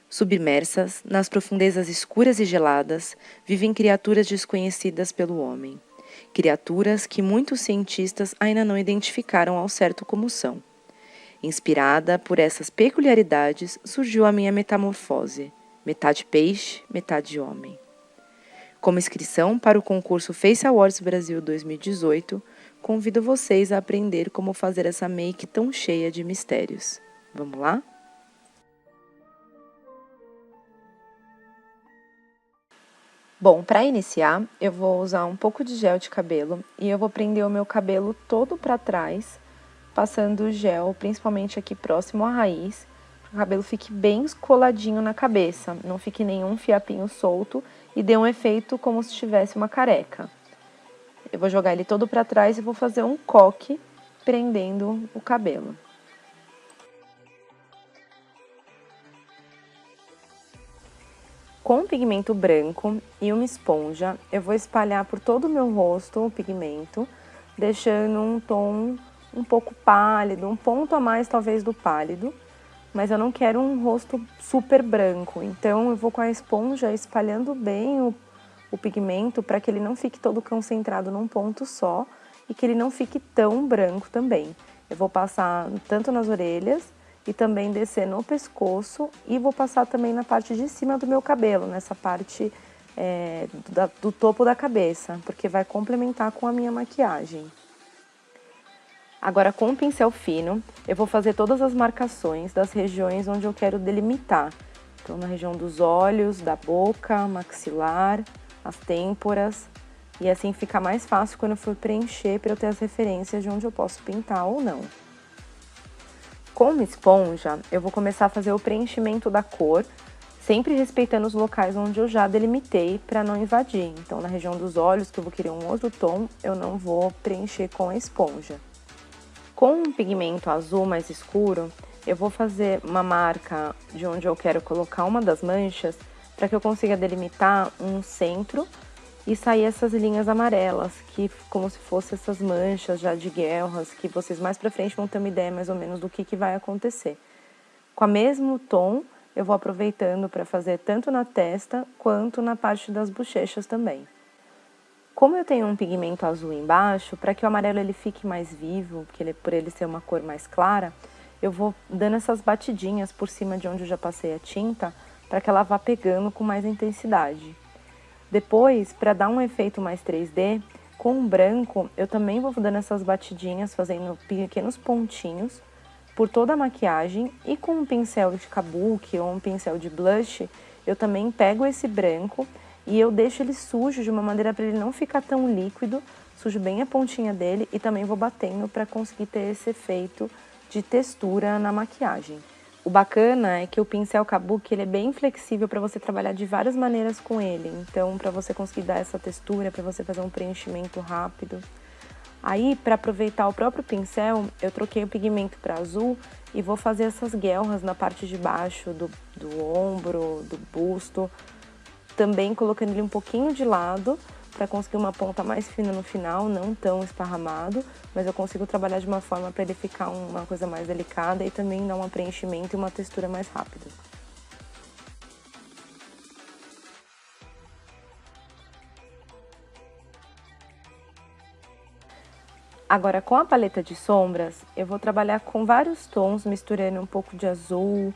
Submersas, nas profundezas escuras e geladas, vivem criaturas desconhecidas pelo homem. Criaturas que muitos cientistas ainda não identificaram ao certo como são. Inspirada por essas peculiaridades, surgiu a minha metamorfose, metade peixe, metade homem. Como inscrição para o concurso Face Awards Brasil 2018, convido vocês a aprender como fazer essa make tão cheia de mistérios. Vamos lá? Bom, para iniciar, eu vou usar um pouco de gel de cabelo e eu vou prender o meu cabelo todo para trás, passando o gel, principalmente aqui próximo à raiz, para que o cabelo fique bem coladinho na cabeça, não fique nenhum fiapinho solto e dê um efeito como se tivesse uma careca. Eu vou jogar ele todo para trás e vou fazer um coque prendendo o cabelo. Com o pigmento branco e uma esponja, eu vou espalhar por todo o meu rosto o pigmento, deixando um tom um pouco pálido, um ponto a mais talvez do pálido, mas eu não quero um rosto super branco, então eu vou com a esponja espalhando bem o pigmento para que ele não fique todo concentrado num ponto só e que ele não fique tão branco também. Eu vou passar tanto nas orelhas e também descer no pescoço e vou passar também na parte de cima do meu cabelo, nessa parte do topo da cabeça, porque vai complementar com a minha maquiagem. Agora, com um pincel fino, eu vou fazer todas as marcações das regiões onde eu quero delimitar. Então, na região dos olhos, da boca, maxilar, as têmporas, e assim fica mais fácil quando eu for preencher para eu ter as referências de onde eu posso pintar ou não. Com uma esponja, eu vou começar a fazer o preenchimento da cor, sempre respeitando os locais onde eu já delimitei para não invadir. Então, na região dos olhos, que eu vou querer um outro tom, eu não vou preencher com a esponja. Com um pigmento azul mais escuro, eu vou fazer uma marca de onde eu quero colocar uma das manchas, para que eu consiga delimitar um centro e sair essas linhas amarelas, que como se fossem essas manchas já de guelras, que vocês mais pra frente vão ter uma ideia mais ou menos do que vai acontecer. Com o mesmo tom, eu vou aproveitando para fazer tanto na testa quanto na parte das bochechas também. Como eu tenho um pigmento azul embaixo, para que o amarelo ele fique mais vivo, porque por ele ser uma cor mais clara, eu vou dando essas batidinhas por cima de onde eu já passei a tinta, para que ela vá pegando com mais intensidade. Depois, para dar um efeito mais 3D, com o branco, eu também vou dando essas batidinhas, fazendo pequenos pontinhos por toda a maquiagem. E com um pincel de kabuki ou um pincel de blush, eu também pego esse branco e eu deixo ele sujo de uma maneira para ele não ficar tão líquido, sujo bem a pontinha dele e também vou batendo para conseguir ter esse efeito de textura na maquiagem. O bacana é que o pincel kabuki ele é bem flexível para você trabalhar de várias maneiras com ele. Então, para você conseguir dar essa textura, para você fazer um preenchimento rápido. Aí, para aproveitar o próprio pincel, eu troquei o pigmento para azul e vou fazer essas guelras na parte de baixo do ombro, do busto. Também colocando ele um pouquinho de lado, para conseguir uma ponta mais fina no final, não tão esparramado, mas eu consigo trabalhar de uma forma para ele ficar uma coisa mais delicada e também dar um preenchimento e uma textura mais rápida. Agora, com a paleta de sombras, eu vou trabalhar com vários tons, misturando um pouco de azul,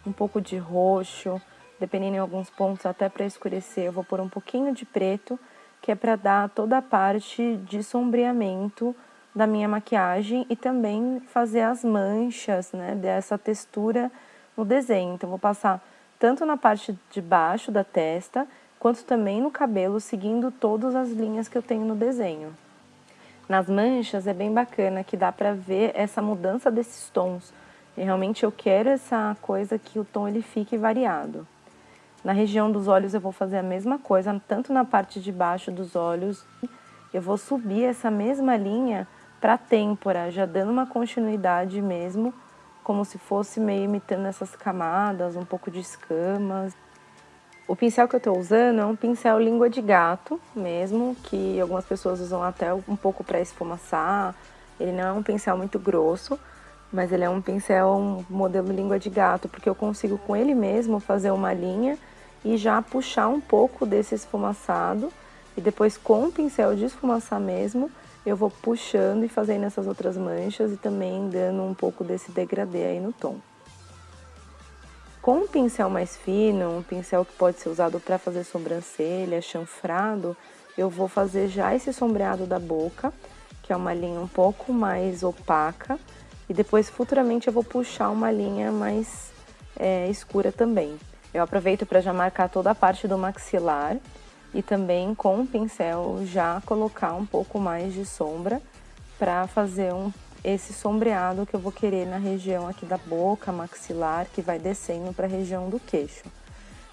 um pouco de roxo, dependendo em alguns pontos, até para escurecer, eu vou pôr um pouquinho de preto, que é para dar toda a parte de sombreamento da minha maquiagem e também fazer as manchas, né, dessa textura no desenho. Então, vou passar tanto na parte de baixo da testa, quanto também no cabelo, seguindo todas as linhas que eu tenho no desenho. Nas manchas é bem bacana que dá pra ver essa mudança desses tons. E realmente eu quero essa coisa que o tom ele fique variado. Na região dos olhos eu vou fazer a mesma coisa, tanto na parte de baixo dos olhos. Eu vou subir essa mesma linha para a têmpora, já dando uma continuidade mesmo, como se fosse meio imitando essas camadas, um pouco de escamas. O pincel que eu estou usando é um pincel língua de gato mesmo, que algumas pessoas usam até um pouco para esfumaçar. Ele não é um pincel muito grosso, mas ele é um pincel modelo língua de gato, porque eu consigo com ele mesmo fazer uma linha e já puxar um pouco desse esfumaçado, e depois com o pincel de esfumaçar mesmo, eu vou puxando e fazendo essas outras manchas e também dando um pouco desse degradê aí no tom. Com um pincel mais fino, um pincel que pode ser usado para fazer sobrancelha, chanfrado, eu vou fazer já esse sombreado da boca, que é uma linha um pouco mais opaca, e depois futuramente eu vou puxar uma linha mais escura também. Eu aproveito para já marcar toda a parte do maxilar e também com o pincel já colocar um pouco mais de sombra para fazer esse sombreado que eu vou querer na região aqui da boca, maxilar, que vai descendo para a região do queixo.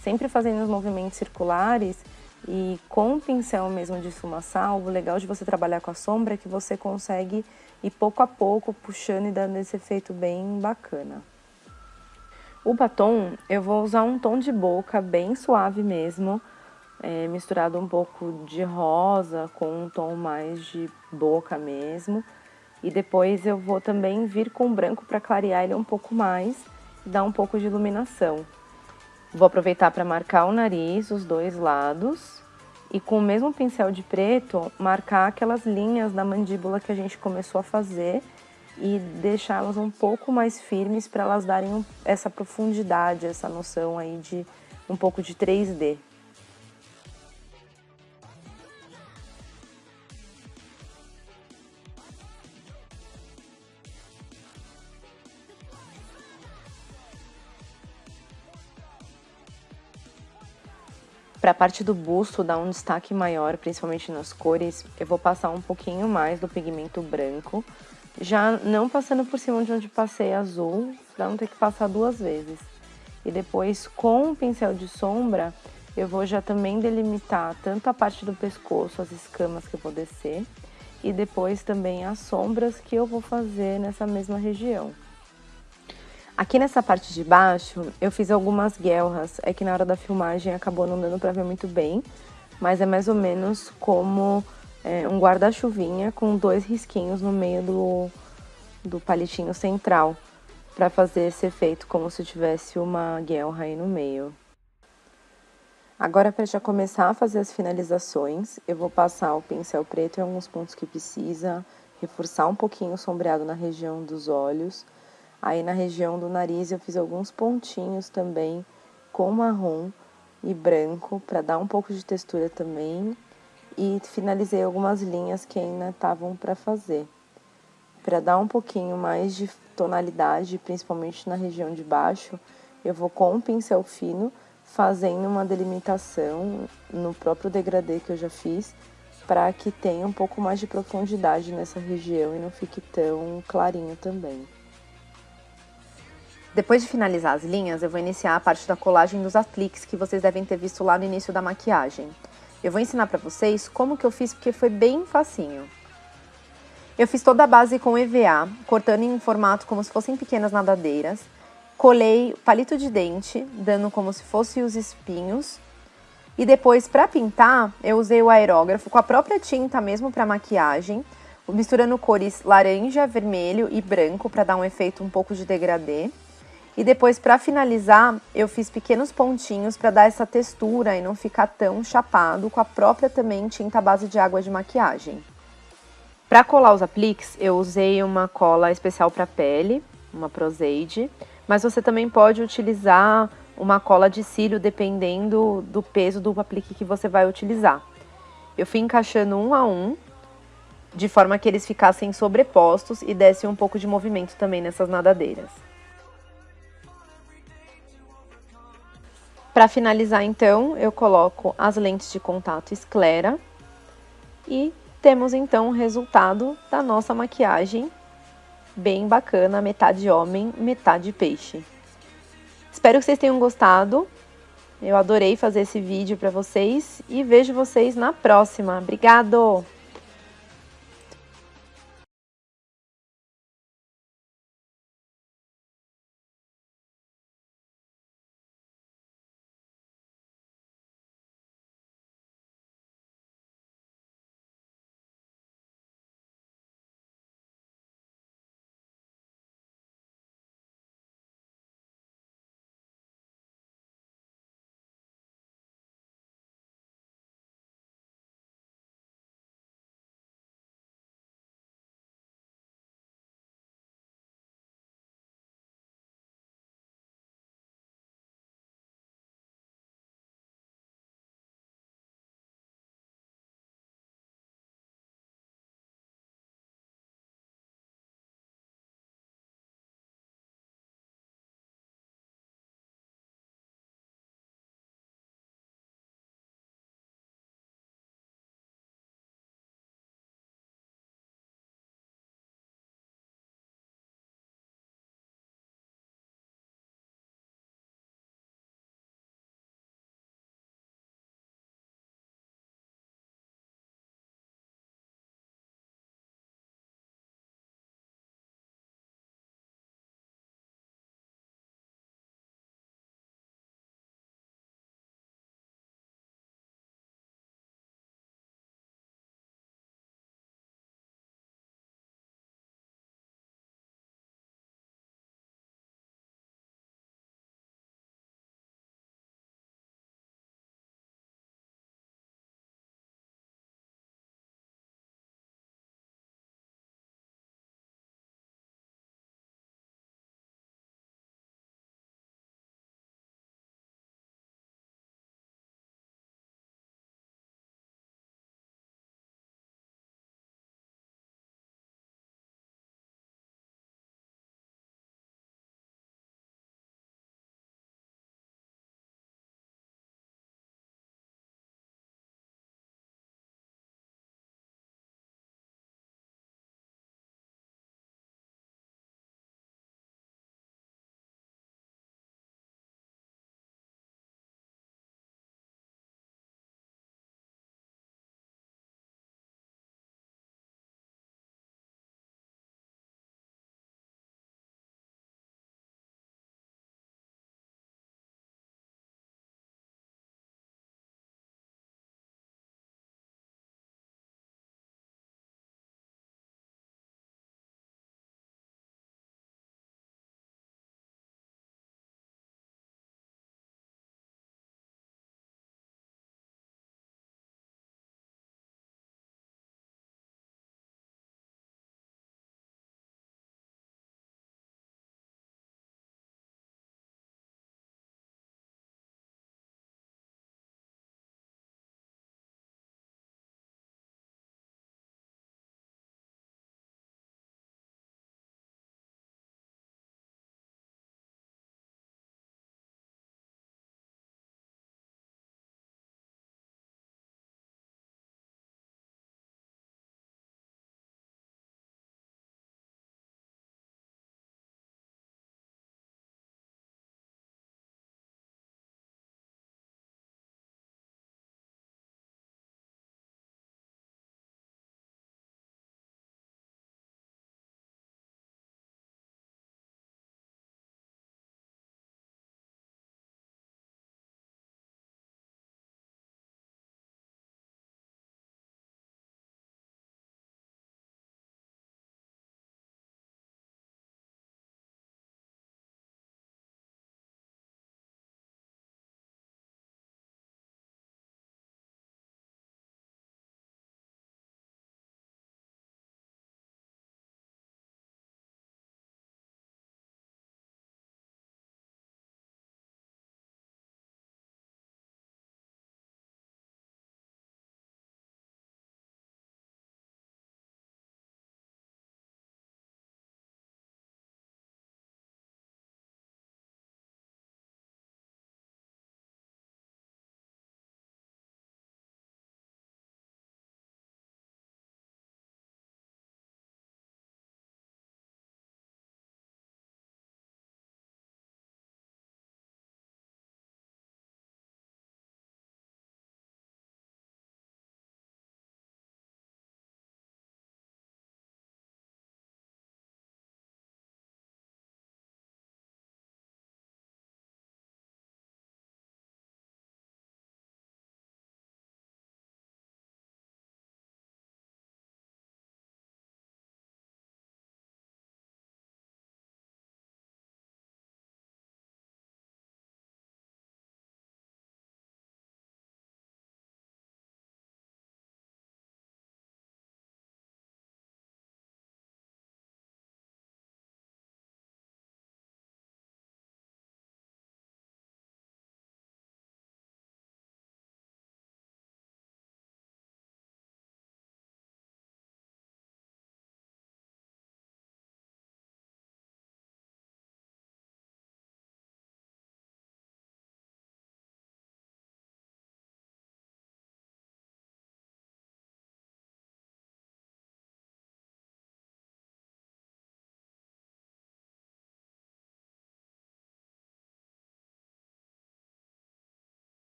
Sempre fazendo os movimentos circulares e com o pincel mesmo de esfumaçar, o legal de você trabalhar com a sombra é que você consegue ir pouco a pouco puxando e dando esse efeito bem bacana. O batom, eu vou usar um tom de boca bem suave mesmo, misturado um pouco de rosa com um tom mais de boca mesmo. E depois eu vou também vir com branco para clarear ele um pouco mais e dar um pouco de iluminação. Vou aproveitar para marcar o nariz, os dois lados, e com o mesmo pincel de preto, marcar aquelas linhas da mandíbula que a gente começou a fazer e deixá-las um pouco mais firmes para elas darem essa profundidade, essa noção aí de um pouco de 3D. Para a parte do busto dar um destaque maior, principalmente nas cores, eu vou passar um pouquinho mais do pigmento branco, já não passando por cima de onde passei azul, para não ter que passar duas vezes. E depois, com o pincel de sombra, eu vou já também delimitar tanto a parte do pescoço, as escamas que eu vou descer, e depois também as sombras que eu vou fazer nessa mesma região. Aqui nessa parte de baixo, eu fiz algumas guelras, é que na hora da filmagem acabou não dando pra ver muito bem, mas é mais ou menos como um guarda-chuvinha com dois risquinhos no meio do palitinho central, pra fazer esse efeito como se tivesse uma guelra aí no meio. Agora, para já começar a fazer as finalizações, eu vou passar o pincel preto em alguns pontos que precisa, reforçar um pouquinho o sombreado na região dos olhos. Aí na região do nariz eu fiz alguns pontinhos também com marrom e branco para dar um pouco de textura também. E finalizei algumas linhas que ainda estavam para fazer. Para dar um pouquinho mais de tonalidade, principalmente na região de baixo, eu vou com um pincel fino fazendo uma delimitação no próprio degradê que eu já fiz, para que tenha um pouco mais de profundidade nessa região e não fique tão clarinho também. Depois de finalizar as linhas, eu vou iniciar a parte da colagem dos apliques que vocês devem ter visto lá no início da maquiagem. Eu vou ensinar pra vocês como que eu fiz, porque foi bem facinho. Eu fiz toda a base com EVA, cortando em um formato como se fossem pequenas nadadeiras. Colei palito de dente, dando como se fossem os espinhos. E depois, pra pintar, eu usei o aerógrafo com a própria tinta mesmo pra maquiagem, misturando cores laranja, vermelho e branco pra dar um efeito um pouco de degradê. E depois, para finalizar, eu fiz pequenos pontinhos para dar essa textura e não ficar tão chapado, com a própria também tinta à base de água de maquiagem. Para colar os apliques, eu usei uma cola especial para pele, uma Proseide, mas você também pode utilizar uma cola de cílio dependendo do peso do aplique que você vai utilizar. Eu fui encaixando um a um, de forma que eles ficassem sobrepostos e dessem um pouco de movimento também nessas nadadeiras. Para finalizar, então, eu coloco as lentes de contato esclera e temos, então, o resultado da nossa maquiagem bem bacana, metade homem, metade peixe. Espero que vocês tenham gostado. Eu adorei fazer esse vídeo para vocês e vejo vocês na próxima. Obrigado!